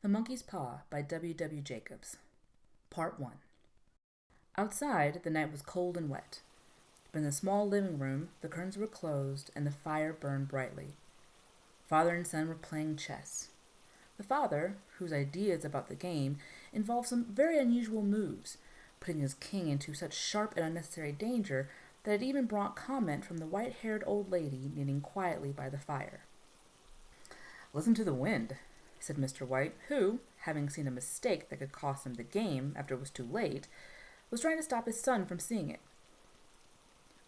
The Monkey's Paw by W. Jacobs. Part 1. Outside, the night was cold and wet, but in the small living room, the curtains were closed and the fire burned brightly. Father and son were playing chess. The father, whose ideas about the game involved some very unusual moves, putting his king into such sharp and unnecessary danger that it even brought comment from the white-haired old lady knitting quietly by the fire. "Listen to the wind," said Mr. White, who, having seen a mistake that could cost him the game after it was too late, was trying to stop his son from seeing it.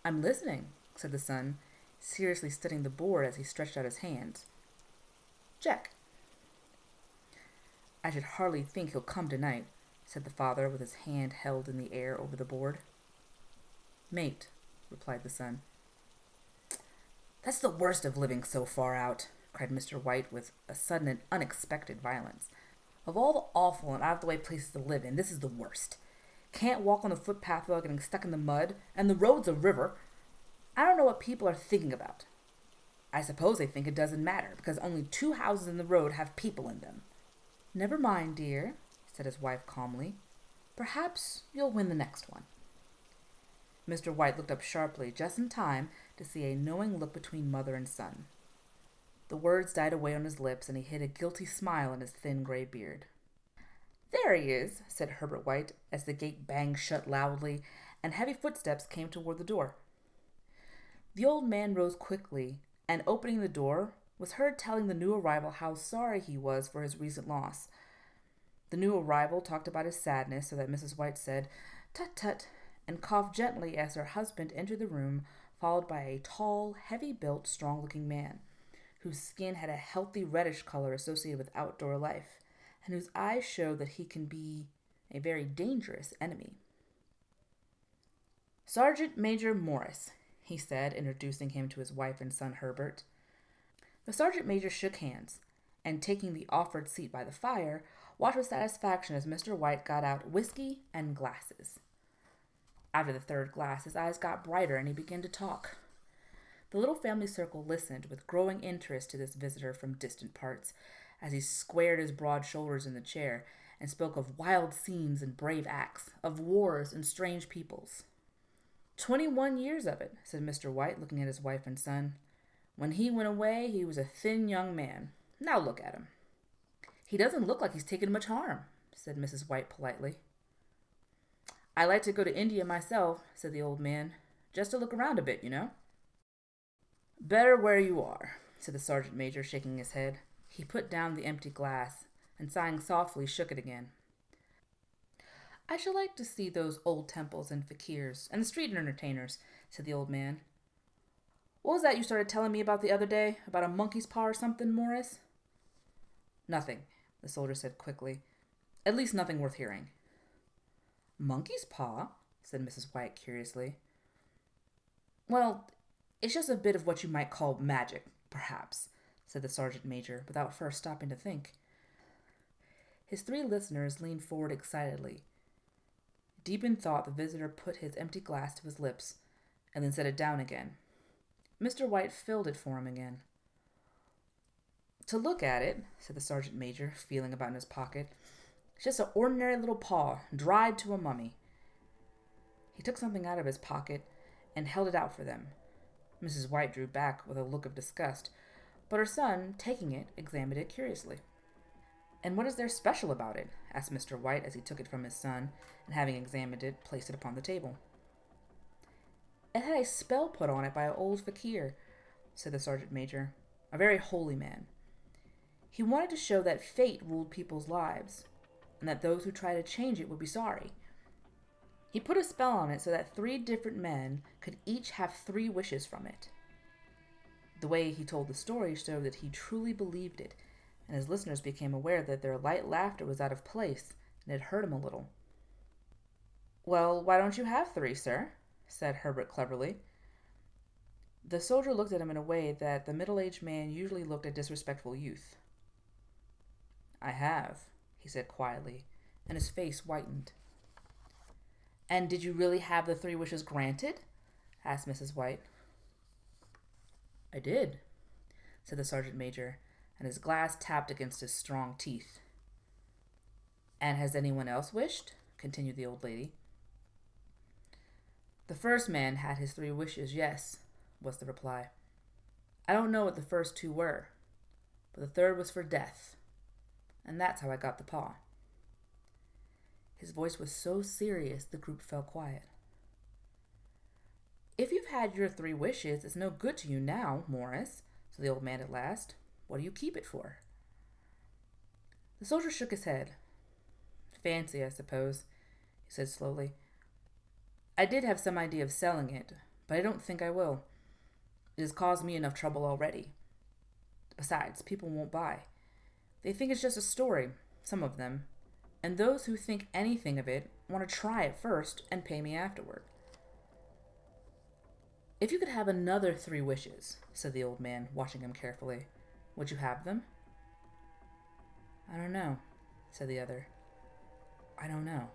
"I'm listening," said the son, seriously studying the board as he stretched out his hands. "Check." "I should hardly think he'll come tonight," said the father, with his hand held in the air over the board. "Mate," replied the son. "That's the worst of living so far out," cried Mr. White with a sudden and unexpected violence. "Of all the awful and out-of-the-way places to live in, this is the worst. Can't walk on the footpath without getting stuck in the mud, and the road's a river. I don't know what people are thinking about. I suppose they think it doesn't matter, because only 2 houses in the road have people in them." "Never mind, dear," said his wife calmly. "Perhaps you'll win the next one." Mr. White looked up sharply, just in time to see a knowing look between mother and son. The words died away on his lips, and he hid a guilty smile in his thin gray beard. "There he is," said Herbert White, as the gate banged shut loudly, and heavy footsteps came toward the door. The old man rose quickly, and opening the door, was heard telling the new arrival how sorry he was for his recent loss. The new arrival talked about his sadness, so that Mrs. White said, "Tut, tut," and coughed gently as her husband entered the room, followed by a tall, heavy-built, strong-looking man, whose skin had a healthy reddish color associated with outdoor life, and whose eyes showed that he can be a very dangerous enemy. "Sergeant Major Morris," he said, introducing him to his wife and son Herbert. The sergeant major shook hands, and taking the offered seat by the fire, watched with satisfaction as Mr. White got out whiskey and glasses. After the 3rd glass, his eyes got brighter and he began to talk. The little family circle listened with growing interest to this visitor from distant parts, as he squared his broad shoulders in the chair and spoke of wild scenes and brave acts, of wars and strange peoples. 21 years of it," said Mr. White, looking at his wife and son. "When he went away, he was a thin young man. Now look at him." "He doesn't look like he's taken much harm," said Mrs. White politely. "I like to go to India myself," said the old man, "just to look around a bit, you know." "Better where you are," said the sergeant major, shaking his head. He put down the empty glass, and sighing softly, shook it again. "I should like to see those old temples and fakirs, and the street entertainers," said the old man. "What was that you started telling me about the other day, about a monkey's paw or something, Morris?" "Nothing," the soldier said quickly. "At least nothing worth hearing." "Monkey's paw?" said Mrs. White curiously. "Well, it's just a bit of what you might call magic, perhaps," said the sergeant major, without first stopping to think. His 3 listeners leaned forward excitedly. Deep in thought, the visitor put his empty glass to his lips, and then set it down again. Mr. White filled it for him again. "To look at it," said the sergeant major, feeling about in his pocket, "it's just an ordinary little paw, dried to a mummy." He took something out of his pocket and held it out for them. Mrs. White drew back with a look of disgust, but her son, taking it, examined it curiously. "And what is there special about it?" asked Mr. White as he took it from his son, and having examined it, placed it upon the table. "It had a spell put on it by an old fakir," said the sergeant major, "a very holy man. He wanted to show that fate ruled people's lives, and that those who try to change it would be sorry. He put a spell on it so that 3 different men could each have 3 wishes from it." The way he told the story showed that he truly believed it, and his listeners became aware that their light laughter was out of place, and it hurt him a little. "Well, why don't you have 3, sir?" said Herbert cleverly. The soldier looked at him in a way that the middle-aged man usually looked at disrespectful youth. "I have," he said quietly, and his face whitened. "And did you really have the 3 wishes granted?" asked Mrs. White. "I did," said the sergeant major, and his glass tapped against his strong teeth. And has anyone else wished? Continued the old lady. The first man had his 3 wishes, yes, was the reply. I don't know what the first 2 were, but the third was for death, and that's how I got the paw. His voice was so serious the group fell quiet. If you've had your 3 wishes, it's no good to you now, Morris, said the old man at last. What do you keep it for? The soldier shook his head. Fancy, I suppose, he said slowly. I did have some idea of selling it, but I don't think I will. It has caused me enough trouble already. Besides, people won't buy. They think it's just a story, some of them, and those who think anything of it want to try it first and pay me afterward. If you could have another 3 wishes, said the old man, watching him carefully, would you have them? I don't know, said the other. I don't know.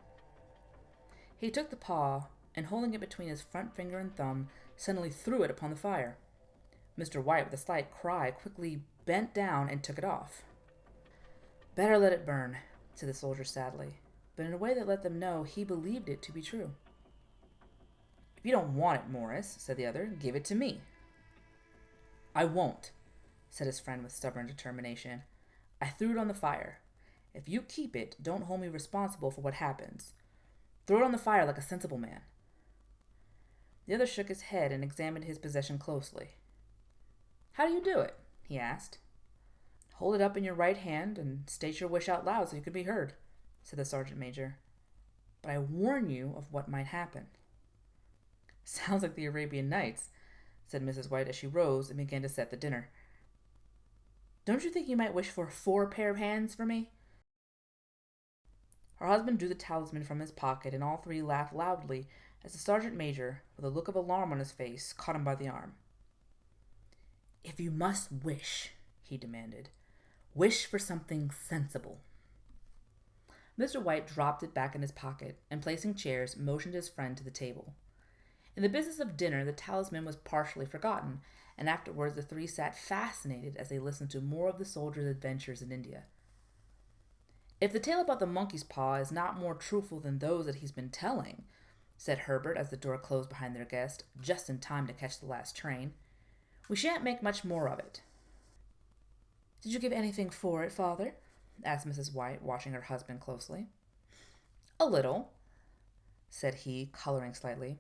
He took the paw, and holding it between his front finger and thumb, suddenly threw it upon the fire. Mr. White, with a slight cry, quickly bent down and took it off. Better let it burn, said the soldier sadly, but in a way that let them know he believed it to be true. If you don't want it, Morris, said the other, give it to me. I won't, said his friend with stubborn determination. I threw it on the fire. If you keep it, don't hold me responsible for what happens. Throw it on the fire like a sensible man. The other shook his head and examined his possession closely. How do you do it? He asked. Hold it up in your right hand and state your wish out loud so you can be heard, said the sergeant major. But I warn you of what might happen. Sounds like the Arabian Nights, said Mrs. White as she rose and began to set the dinner. Don't you think you might wish for 4 pair of hands for me? Her husband drew the talisman from his pocket, and all 3 laughed loudly as the sergeant major, with a look of alarm on his face, caught him by the arm. If you must wish, he demanded, wish for something sensible. Mr. White dropped it back in his pocket, and placing chairs, motioned his friend to the table. In the business of dinner, the talisman was partially forgotten, and afterwards the 3 sat fascinated as they listened to more of the soldier's adventures in India. If the tale about the monkey's paw is not more truthful than those that he's been telling, said Herbert as the door closed behind their guest, just in time to catch the last train, we shan't make much more of it. Did you give anything for it, father? Asked Mrs. White, watching her husband closely. A little, said he, coloring slightly.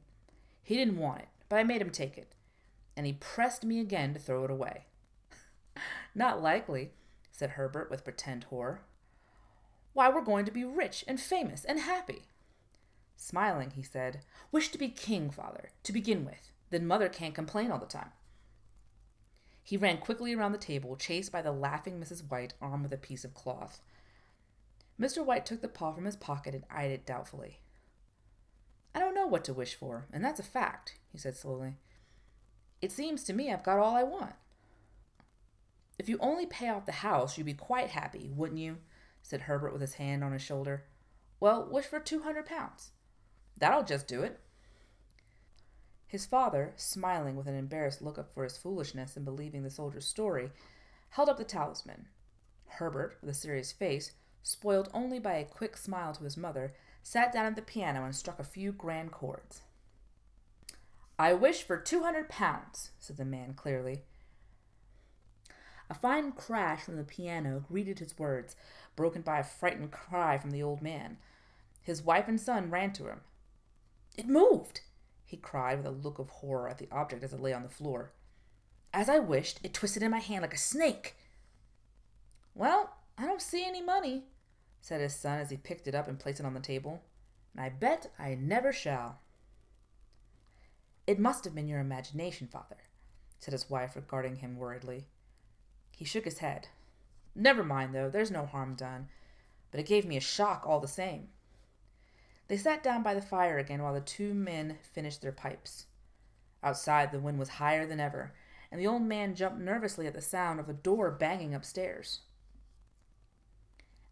He didn't want it, but I made him take it, and he pressed me again to throw it away. Not likely, said Herbert with pretended horror. Why, we're going to be rich and famous and happy. Smiling, he said, wish to be king, father, to begin with. Then mother can't complain all the time. He ran quickly around the table, chased by the laughing Mrs. White, armed with a piece of cloth. Mr. White took the paw from his pocket and eyed it doubtfully. I don't know what to wish for, and that's a fact, he said slowly. It seems to me I've got all I want. If you only pay off the house, you'd be quite happy, wouldn't you? Said Herbert with his hand on his shoulder. Well, wish for 200 pounds. That'll just do it. His father, smiling with an embarrassed look up for his foolishness in believing the soldier's story, held up the talisman. Herbert, with a serious face, spoiled only by a quick smile to his mother, sat down at the piano and struck a few grand chords. I wish for 200 pounds, said the man clearly. A fine crash from the piano greeted his words, broken by a frightened cry from the old man. His wife and son ran to him. It moved, he cried with a look of horror at the object as it lay on the floor. As I wished, it twisted in my hand like a snake. Well, I don't see any money, said his son as he picked it up and placed it on the table. And I bet I never shall. It must have been your imagination, father, said his wife, regarding him worriedly. He shook his head. Never mind, though, there's no harm done, but it gave me a shock all the same. They sat down by the fire again while the 2 men finished their pipes. Outside, the wind was higher than ever, and the old man jumped nervously at the sound of a door banging upstairs.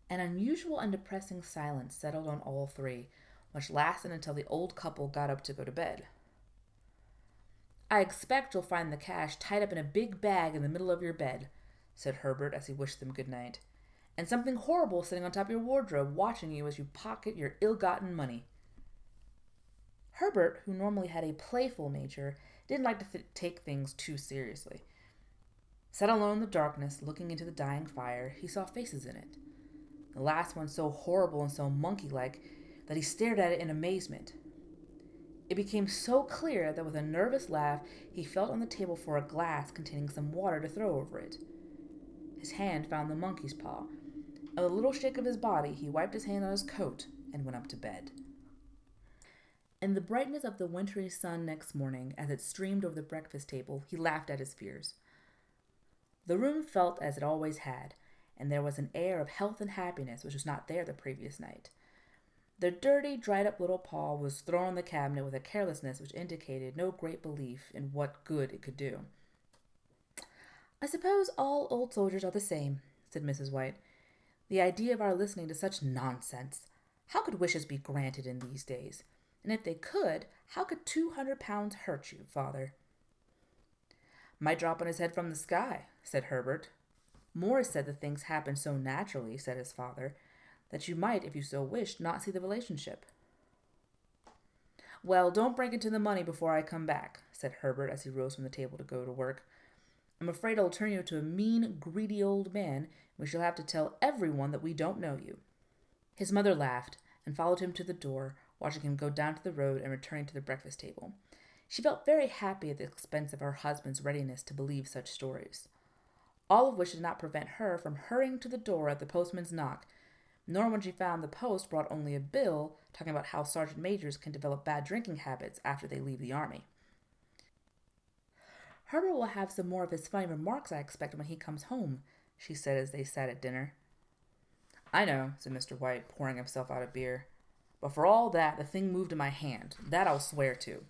An unusual and depressing silence settled on all 3, which lasted until the old couple got up to go to bed. I expect you'll find the cash tied up in a big bag in the middle of your bed, said Herbert as he wished them good night. and something horrible sitting on top of your wardrobe, watching you as you pocket your ill-gotten money. Herbert, who normally had a playful nature, didn't like to take things too seriously. Sat alone in the darkness, looking into the dying fire, he saw faces in it. The last one so horrible and so monkey-like that he stared at it in amazement. It became so clear that with a nervous laugh, he felt on the table for a glass containing some water to throw over it. His hand found the monkey's paw. With a little shake of his body, he wiped his hand on his coat and went up to bed. In the brightness of the wintry sun next morning, as it streamed over the breakfast table, he laughed at his fears. The room felt as it always had, and there was an air of health and happiness which was not there the previous night. The dirty, dried-up little paw was thrown on the cabinet with a carelessness which indicated no great belief in what good it could do. "I suppose all old soldiers are the same," said Mrs. White. "The idea of our listening to such nonsense! How could wishes be granted in these days? And if they could, how could 200 pounds hurt you, father?" "Might drop on his head from the sky," said Herbert. "Morris said the things happened so naturally," said his father, "that you might, if you so wished, not see the relationship." "Well, don't break into the money before I come back," said Herbert as he rose from the table to go to work. "I'm afraid I'll turn you into a mean, greedy old man, and we shall have to tell everyone that we don't know you." His mother laughed and followed him to the door, watching him go down to the road and returning to the breakfast table. She felt very happy at the expense of her husband's readiness to believe such stories. All of which did not prevent her from hurrying to the door at the postman's knock, nor when she found the post brought only a bill talking about how sergeant majors can develop bad drinking habits after they leave the army. "Herbert will have some more of his funny remarks, I expect, when he comes home," she said as they sat at dinner. "I know," said Mr. White, pouring himself out a beer. "But for all that, the thing moved in my hand. That I'll swear to."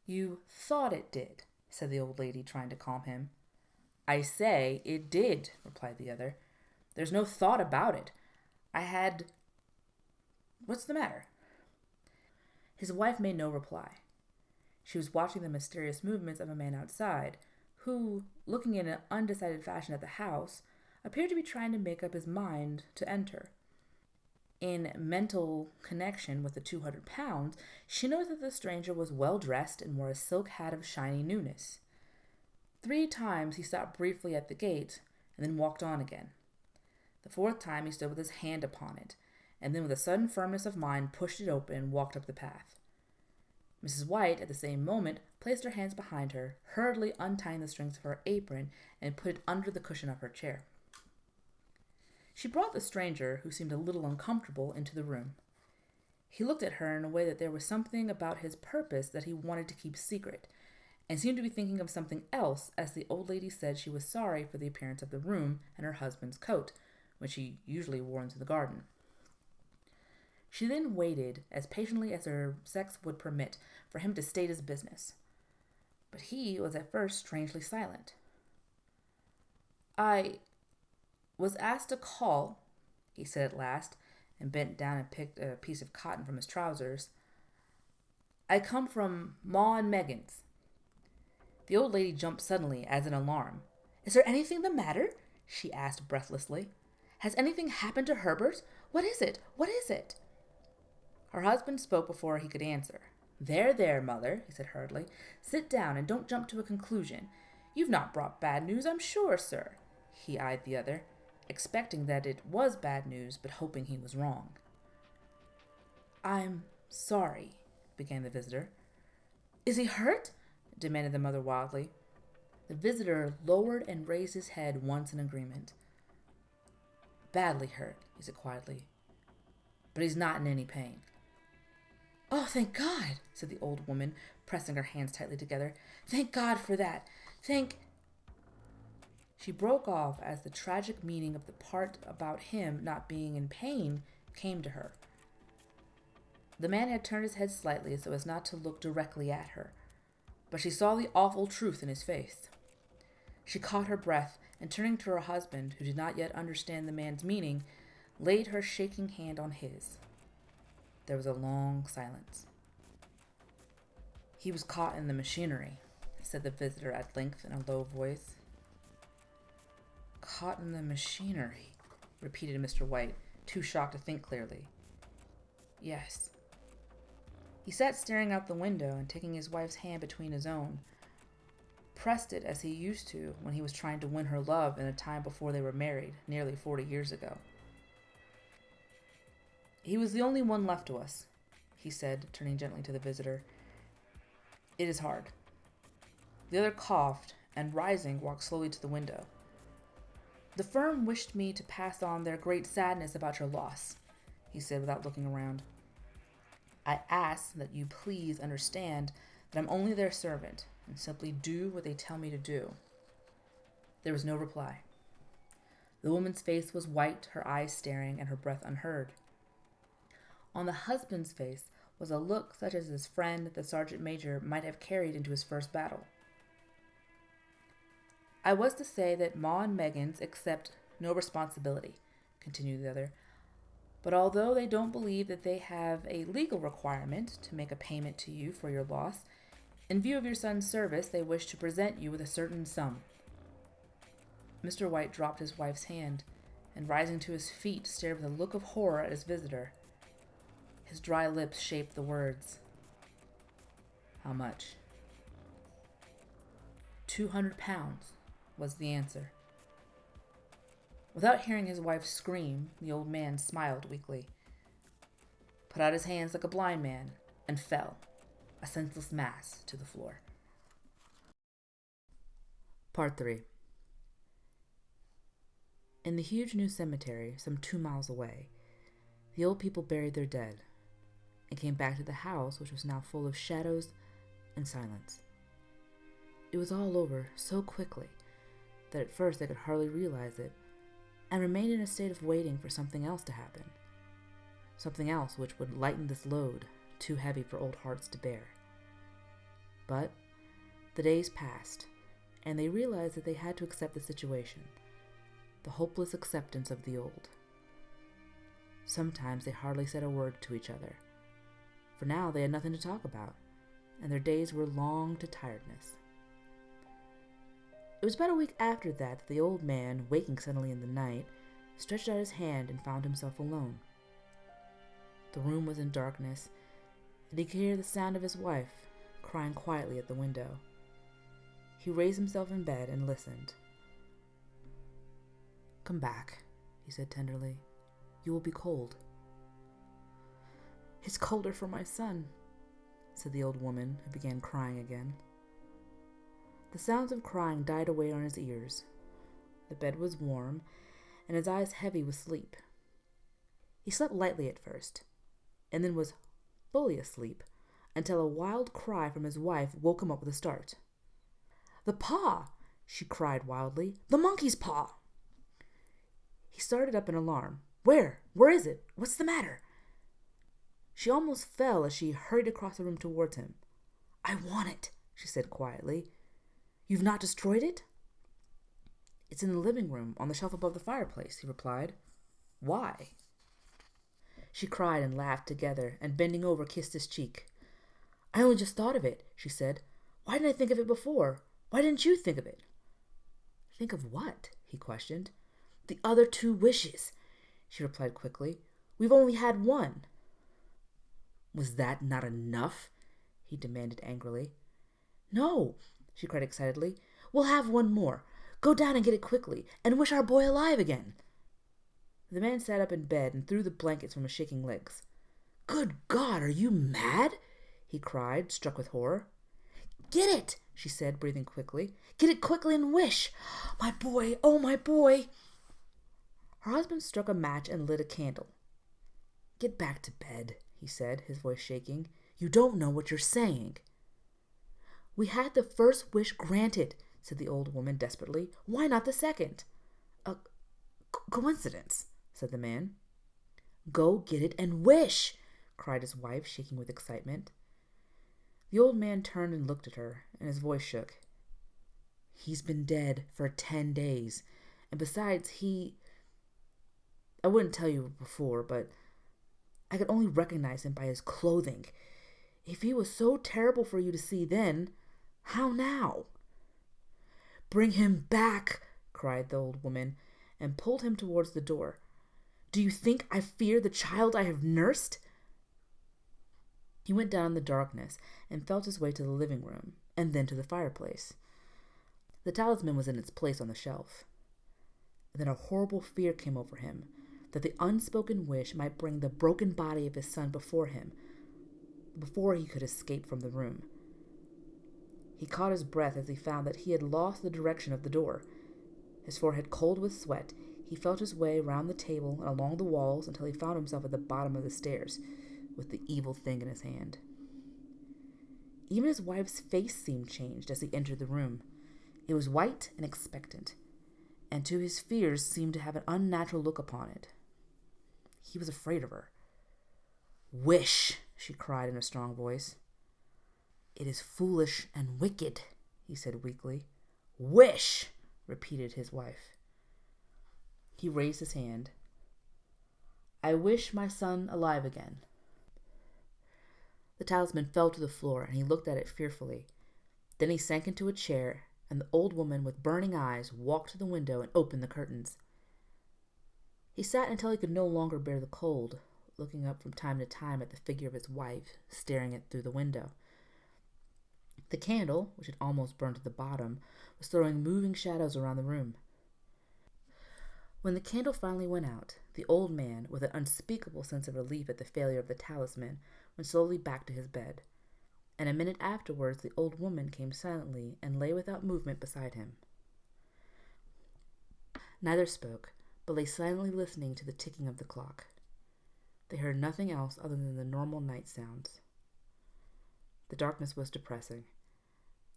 "You thought it did," said the old lady, trying to calm him. "I say it did," replied the other. "There's no thought about it. I had... What's the matter?" His wife made no reply. She was watching the mysterious movements of a man outside, who, looking in an undecided fashion at the house, appeared to be trying to make up his mind to enter. In mental connection with the 200 pounds, she noticed that the stranger was well dressed and wore a silk hat of shiny newness. 3 times he stopped briefly at the gate and then walked on again. The 4th time he stood with his hand upon it, and then with a sudden firmness of mind pushed it open and walked up the path. Mrs. White, at the same moment, placed her hands behind her, hurriedly untying the strings of her apron, and put it under the cushion of her chair. She brought the stranger, who seemed a little uncomfortable, into the room. He looked at her in a way that there was something about his purpose that he wanted to keep secret, and seemed to be thinking of something else as the old lady said she was sorry for the appearance of the room and her husband's coat, which he usually wore into the garden. She then waited, as patiently as her sex would permit, for him to state his business. But he was at first strangely silent. "I was asked to call," he said at last, and bent down and picked a piece of cotton from his trousers. "I come from Ma and Megan's." The old lady jumped suddenly, as in alarm. "Is there anything the matter?" she asked breathlessly. "Has anything happened to Herbert? What is it? What is it?" Her husband spoke before he could answer. There, mother," he said hurriedly. "Sit down and don't jump to a conclusion. You've not brought bad news, I'm sure, sir." He eyed the other, expecting that it was bad news, but hoping he was wrong. "I'm sorry," began the visitor. "Is he hurt?" demanded the mother wildly. The visitor lowered and raised his head once in agreement. "Badly hurt," he said quietly, "but he's not in any pain." "Oh, thank God," said the old woman, pressing her hands tightly together. "Thank God for that. She broke off as the tragic meaning of the part about him not being in pain came to her. The man had turned his head slightly so as not to look directly at her, but she saw the awful truth in his face. She caught her breath, and turning to her husband, who did not yet understand the man's meaning, laid her shaking hand on his. There was a long silence. "He was caught in the machinery," said the visitor at length in a low voice. "Caught in the machinery," repeated Mr. White, too shocked to think clearly. Yes. He sat staring out the window and taking his wife's hand between his own, pressed it as he used to when he was trying to win her love in a time before they were married, nearly 40 years ago. He was the only one left to us, he said, turning gently to the visitor. It is hard. The other coughed and, rising, walked slowly to the window. The firm wished me to pass on their great sadness about your loss, he said without looking around. I ask that you please understand that I'm only their servant and simply do what they tell me to do. There was no reply. The woman's face was white, her eyes staring, and her breath unheard. On the husband's face was a look such as his friend, the sergeant major, might have carried into his first battle. I was to say that Ma and Meggins accept no responsibility, continued the other, but although they don't believe that they have a legal requirement to make a payment to you for your loss, in view of your son's service, they wish to present you with a certain sum. Mr. White dropped his wife's hand and, rising to his feet, stared with a look of horror at his visitor. His dry lips shaped the words. How much? 200 pounds, was the answer. Without hearing his wife scream, the old man smiled weakly, put out his hands like a blind man, and fell, a senseless mass, to the floor. Part 3. In the huge new cemetery, some 2 miles away, the old people buried their dead and came back to the house, which was now full of shadows and silence. It was all over so quickly that at first they could hardly realize it, and remained in a state of waiting for something else to happen, something else which would lighten this load, too heavy for old hearts to bear. But the days passed, and they realized that they had to accept the situation, the hopeless acceptance of the old. Sometimes they hardly said a word to each other, for now they had nothing to talk about, and their days were long to tiredness. It was about a week after that the old man, waking suddenly in the night, stretched out his hand and found himself alone. The room was in darkness, and he could hear the sound of his wife crying quietly at the window. He raised himself in bed and listened. Come back, he said tenderly. You will be cold. It's colder for my son, said the old woman, who began crying again. The sounds of crying died away on his ears. The bed was warm, and his eyes heavy with sleep. He slept lightly at first, and then was fully asleep, until a wild cry from his wife woke him up with a start. The paw! She cried wildly. The monkey's paw! He started up in alarm. Where? Where is it? What's the matter? She almost fell as she hurried across the room towards him. I want it, she said quietly. You've not destroyed it? It's in the living room, on the shelf above the fireplace, he replied. Why? She cried and laughed together, and bending over, kissed his cheek. I only just thought of it, she said. Why didn't I think of it before? Why didn't you think of it? Think of what? He questioned. The other 2 wishes, she replied quickly. We've only had one. Was that not enough? He demanded angrily. No, she cried excitedly. We'll have one more. Go down and get it quickly, and wish our boy alive again. The man sat up in bed and threw the blankets from his shaking legs. Good God, are you mad? He cried, struck with horror. Get it, she said, breathing quickly. Get it quickly and wish. My boy, oh my boy. Her husband struck a match and lit a candle. Get back to bed, he said, his voice shaking. You don't know what you're saying. We had the first wish granted, said the old woman desperately. Why not the second? A coincidence, said the man. Go get it and wish, cried his wife, shaking with excitement. The old man turned and looked at her, and his voice shook. He's been dead for 10 days, and besides, I wouldn't tell you before, but I could only recognize him by his clothing. If he was so terrible for you to see then, how now? Bring him back, cried the old woman, and pulled him towards the door. Do you think I fear the child I have nursed?" He went down in the darkness and felt his way to the living room, and then to the fireplace. The talisman was in its place on the shelf. Then a horrible fear came over him, that the unspoken wish might bring the broken body of his son before him, before he could escape from the room. He caught his breath as he found that he had lost the direction of the door. His forehead cold with sweat, he felt his way round the table and along the walls until he found himself at the bottom of the stairs, with the evil thing in his hand. Even his wife's face seemed changed as he entered the room. It was white and expectant, and to his fears seemed to have an unnatural look upon it. He was afraid of her. "Wish," she cried in a strong voice. "It is foolish and wicked," he said weakly. "Wish," repeated his wife. He raised his hand. "I wish my son alive again." The talisman fell to the floor, and he looked at it fearfully. Then he sank into a chair, and the old woman with burning eyes walked to the window and opened the curtains. He sat until he could no longer bear the cold, looking up from time to time at the figure of his wife, staring at through the window. The candle, which had almost burned to the bottom, was throwing moving shadows around the room. When the candle finally went out, the old man, with an unspeakable sense of relief at the failure of the talisman, went slowly back to his bed, and a minute afterwards the old woman came silently and lay without movement beside him. Neither spoke, but lay silently listening to the ticking of the clock. They heard nothing else other than the normal night sounds. The darkness was depressing.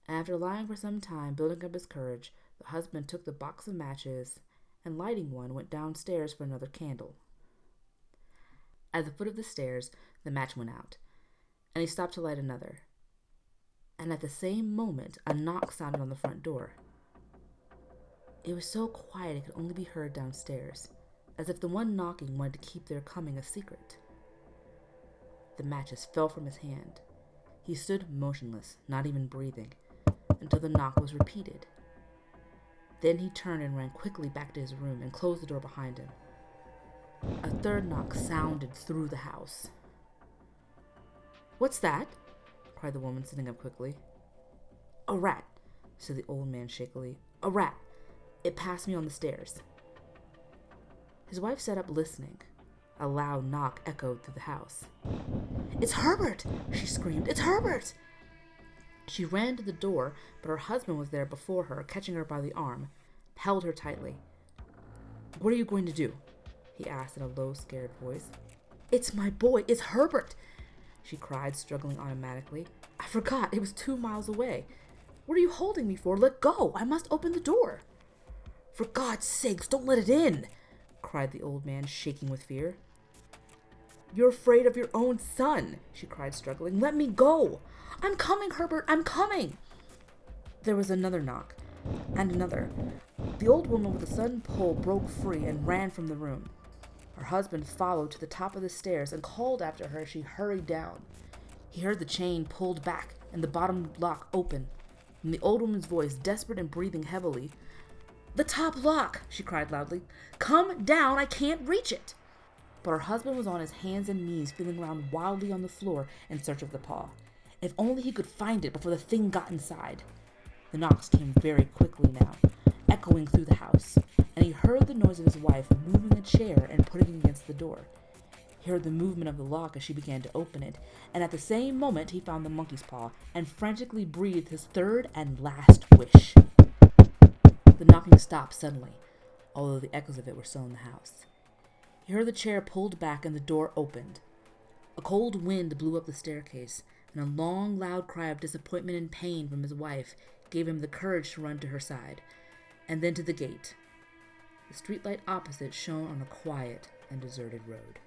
After lying for some time, building up his courage, the husband took the box of matches and, lighting one, went downstairs for another candle. At the foot of the stairs, the match went out, and he stopped to light another. And at the same moment, a knock sounded on the front door. It was so quiet it could only be heard downstairs, as if the one knocking wanted to keep their coming a secret. The matches fell from his hand. He stood motionless, not even breathing, until the knock was repeated. Then he turned and ran quickly back to his room and closed the door behind him. A third knock sounded through the house. "What's that?" cried the woman, sitting up quickly. "A rat," said the old man shakily. "A rat. It passed me on the stairs." His wife sat up listening. A loud knock echoed through the house. "It's Herbert!" she screamed. "It's Herbert!" She ran to the door, but her husband was there before her, catching her by the arm, held her tightly. "What are you going to do?" he asked in a low, scared voice. "It's my boy! It's Herbert!" she cried, struggling automatically. "I forgot. It was 2 miles away. What are you holding me for? Let go! I must open the door." "For God's sakes, don't let it in!" cried the old man, shaking with fear. "You're afraid of your own son," she cried, struggling. "Let me go!" "I'm coming, Herbert! I'm coming!" There was another knock, and another. The old woman with the sudden pull broke free and ran from the room. Her husband followed to the top of the stairs and called after her as she hurried down. He heard the chain pulled back and the bottom lock open, and the old woman's voice, desperate and breathing heavily. "The top lock!" she cried loudly. "Come down! I can't reach it!" But her husband was on his hands and knees, feeling around wildly on the floor in search of the paw. If only he could find it before the thing got inside. The knocks came very quickly now, echoing through the house, and he heard the noise of his wife moving a chair and putting it against the door. He heard the movement of the lock as she began to open it, and at the same moment he found the monkey's paw and frantically breathed his third and last wish. The knocking stopped suddenly, although the echoes of it were still in the house. He heard the chair pulled back and the door opened. A cold wind blew up the staircase, and a long, loud cry of disappointment and pain from his wife gave him the courage to run to her side, and then to the gate. The streetlight opposite shone on a quiet and deserted road.